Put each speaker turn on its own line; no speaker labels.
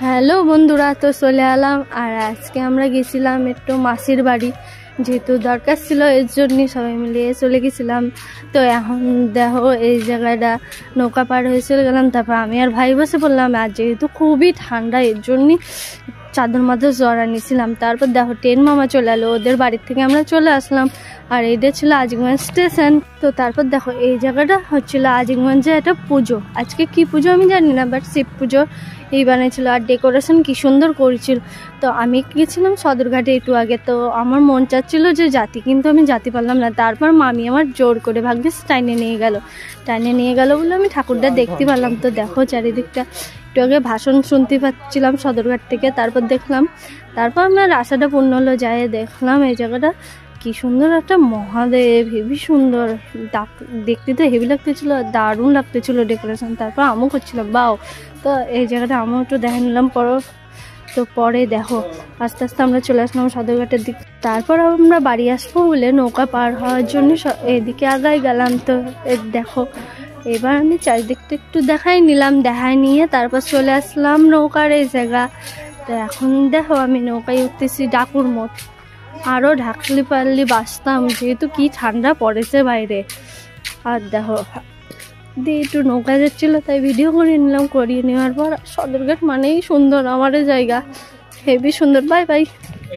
Hello বন্ধুরা, তো চলে এলাম। আর আজকে আমরা গেছিলাম একটু মাসির বাড়ি, যেহেতু দরকার ছিল এর জন্যই সবাই মিলিয়ে চলে গেছিলাম। তো এখন দেখো এই জায়গাটা নৌকা পার হয়ে চলে গেলাম। তারপর আমি আর ভাই বসে পড়লাম। আর যেহেতু খুবই ঠান্ডা এর জন্যই চাদর মাদর জড়া নিয়েছিলাম। তারপর দেখো ট্রেন মামা চলে এলো, ওদের বাড়ির থেকে আমরা চলে আসলাম। আর এটা ছিল আজিমগঞ্জ স্টেশন। তো তারপর দেখো এই জায়গাটা হচ্ছিল আজিমগঞ্জে একটা পুজো। আজকে কি পুজো আমি জানি না, বাট শিব পুজো এই বানিয়েছিল। আর ডেকোরেশন কি সুন্দর করেছিল। তো আমি গেছিলাম সদরঘাটে একটু আগে, তো আমার মন চাচ্ছিল যে জাতি, কিন্তু আমি জাতি পারলাম না। তারপর মামি আমার জোর করে ভাগ্যিস টাইনে নিয়ে গেল বলে আমি ঠাকুরটা দেখতে পারলাম। তো দেখো চারিদিকটা, একটু আগে ভাষণ শুনতে পাচ্ছিলাম সদরঘাট থেকে। তারপর দেখলাম, তারপর আমার আশাটা পূর্ণ হলো, যায় দেখলাম এই জায়গাটা কি সুন্দর একটা মহাদেব, হেভি সুন্দর দেখতে, তো হেভি লাগতেছিল, দারুণ লাগতেছিল ডেকোরেশন। তারপর আমও করছিলাম বাও। তো এই জায়গাটা আমও একটু দেখে নিলাম। তো পরে দেখো আস্তে আস্তে আমরা চলে আসলাম সদরঘাটের দিক। তারপর আমরা বাড়ি আসবো বলে নৌকা পার হওয়ার জন্য এদিকে আগাই গেলাম। তো দেখো এবার আমি চারিদিকটা একটু দেখাই নিয়ে তারপর চলে আসলাম নৌকার এই জায়গা। তো এখন দেখো আমি নৌকায় উঠতেছি ডাকুর মত। আরও ঢাকলি পারলি বাঁচতাম, যেহেতু কি ঠান্ডা পড়েছে বাইরে। আর দেখো দিয়ে একটু নৌকা যাচ্ছিলো, তাই ভিডিও করিয়ে নেওয়ার পর সদরঘাট মানেই সুন্দর, আমার জায়গা হেভি সুন্দর। Bye bye.